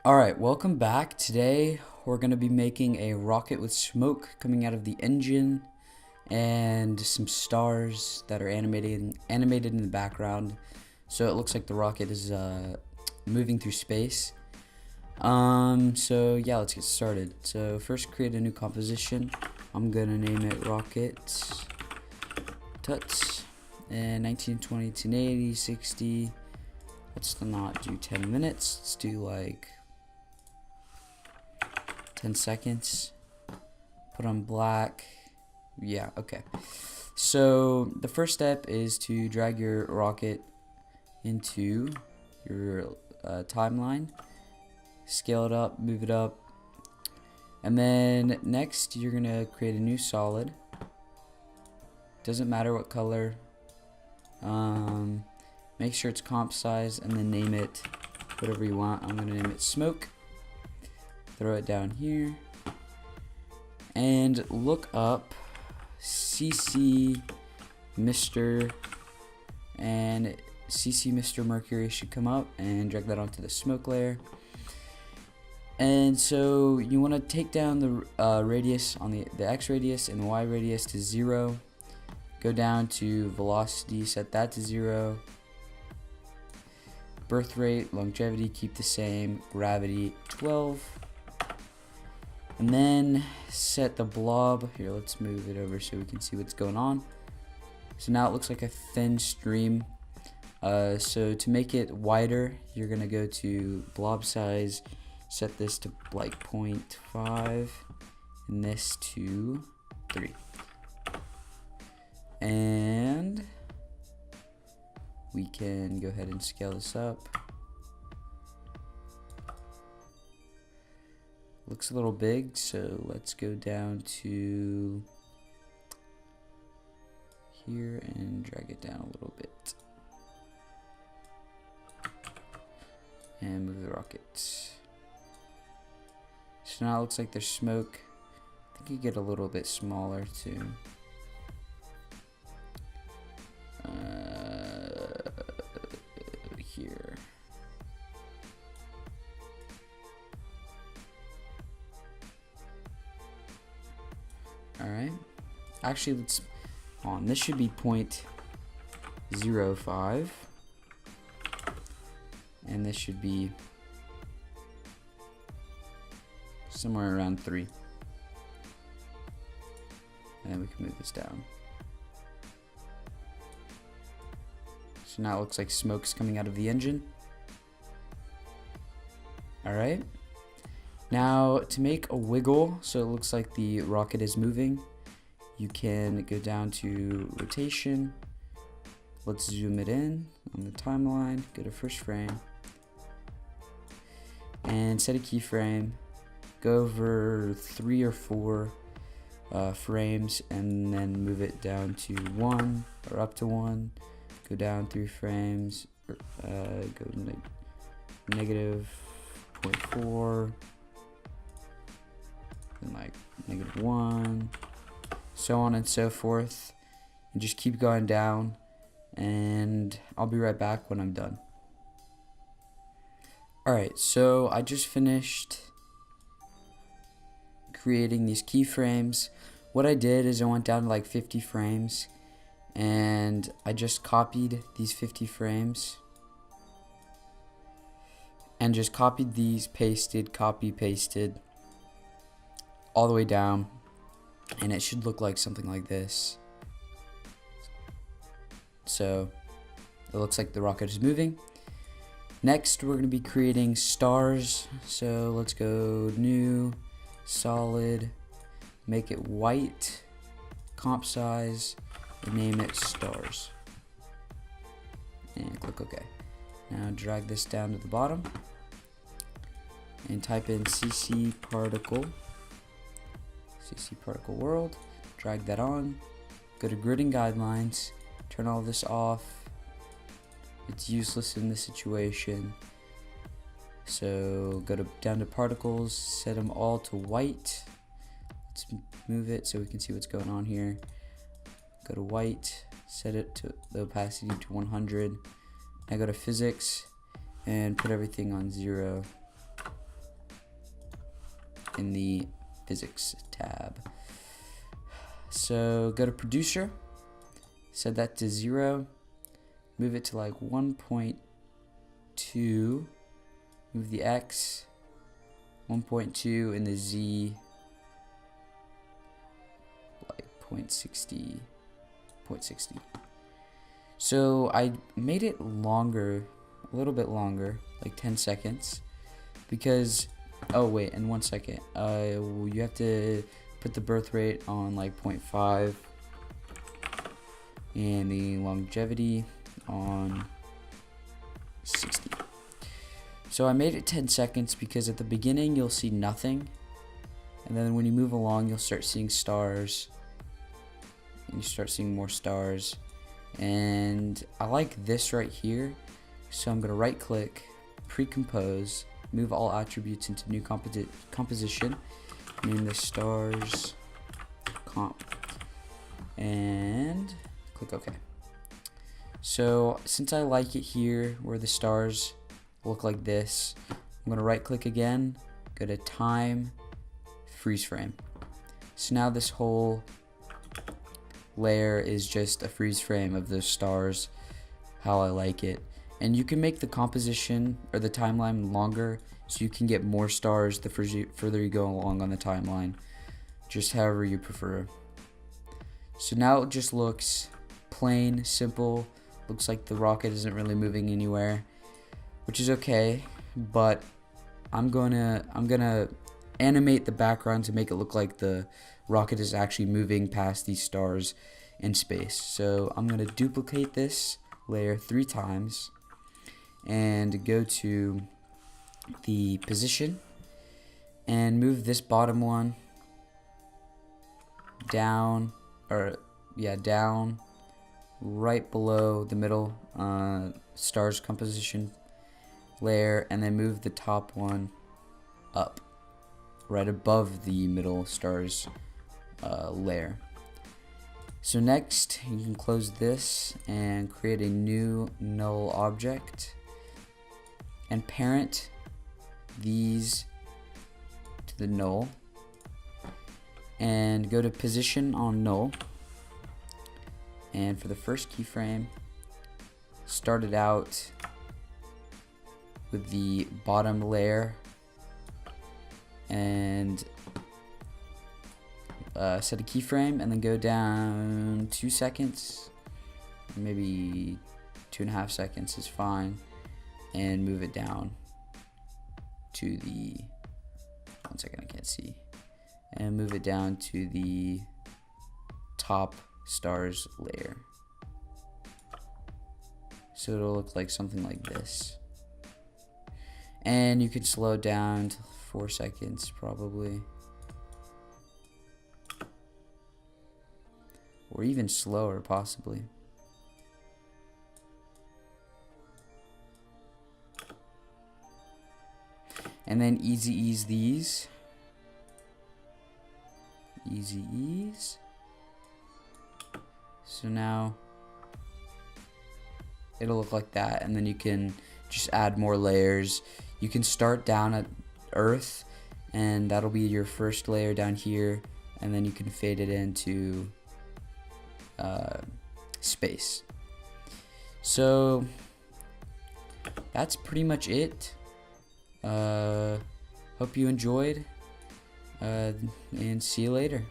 Alright, welcome back. Today we're going to be making a rocket with smoke coming out of the engine and some stars that are animated in the background. So it looks like the rocket is moving through space. So yeah, let's get started. So first create a new composition. I'm going to name it Rocket Tuts. And 1920, 1080, 60. Let's not do 10 minutes. Let's do like 10 seconds. Put on black. Yeah, okay. So the first step is to drag your rocket into your timeline. Scale it up, move it up. And then next you're going to create a new solid. Doesn't matter what color. Make sure it's comp size and then name it whatever you want. I'm going to name it smoke. Throw it down here and look up CC Mr. and CC Mr. Mercury should come up, and drag that onto the smoke layer. And so you want to take down the radius on the X radius and the Y radius to 0. Go down to velocity, set that to 0. Birth rate, longevity, keep the same. Gravity, 12. And then set the blob. Here, let's move it over so we can see what's going on. So now it looks like a thin stream. So to make it wider, you're going to go to blob size. Set this to like 0.5. And this to 3. And we can go ahead and scale this up. Looks a little big, so let's go down to here and drag it down a little bit. And move the rocket. So now it looks like there's smoke. I think you get a little bit smaller too. Here. Alright, actually let's on this should be 0.05 and this should be somewhere around 3, and then we can move this down. So now it looks like smoke's coming out of the engine. Alright. Now to make a wiggle, so it looks like the rocket is moving, you can go down to rotation. Let's zoom it in on the timeline, go to first frame, and set a keyframe. Go over 3 or 4 frames, and then move it down to 1 or up to 1. Go down 3 frames, go negative 0.4. Like -1, so on and so forth, and just keep going down, and I'll be right back when I'm done. Alright, so I just finished creating these keyframes. What I did is I went down to like 50 frames and I just copied these 50 frames and just copied these, copy pasted all the way down, and it should look like something like this. So it looks like the rocket is moving. Next we're going to be creating stars, so let's go new, solid, make it white, comp size, and name it stars, and click OK. Now drag this down to the bottom and type in CC particle world, drag that on, go to gridding guidelines, turn all this off. It's useless in this situation. So go down to particles, set them all to white. Let's move it so we can see what's going on here. Go to white, set it to the opacity to 100. I go to physics and put everything on 0. in the physics tab. So go to producer, set that to 0, move it to like 1.2, move the X 1.2 and the Z like 0.60. So I made it longer, a little bit longer, like 10 seconds, because, oh wait, and 1 second, you have to put the birth rate on like 0.5 and the longevity on 60. So I made it 10 seconds because at the beginning you'll see nothing, and then when you move along you'll start seeing stars, and you start seeing more stars. And I like this right here, so I'm gonna right click, pre-compose, move all attributes into new composition, name this stars comp, and click OK. So since I like it here where the stars look like this, I'm gonna right click again, go to time, freeze frame. So now this whole layer is just a freeze frame of those stars, how I like it. And you can make the composition or the timeline longer, so you can get more stars the further you go along on the timeline, just however you prefer. So now it just looks plain, simple, looks like the rocket isn't really moving anywhere, which is okay, but I'm gonna animate the background to make it look like the rocket is actually moving past these stars in space. So I'm gonna duplicate this layer 3 times and go to the position and move this bottom one down, down right below the middle stars composition layer, and then move the top one up right above the middle stars layer. So next you can close this and create a new null object and parent these to the null, and go to position on null, and for the first keyframe start it out with the bottom layer and set a keyframe, and then go down 2 seconds, maybe 2.5 seconds is fine, and move it down to the, 1 second, I can't see, and move it down to the top stars layer. So it'll look like something like this. And you could slow down to 4 seconds probably, or even slower possibly. And then easy ease these. Easy ease. So now it'll look like that, and then you can just add more layers. You can start down at Earth, and that'll be your first layer down here, and then you can fade it into space. So that's pretty much it. Hope you enjoyed, and see you later.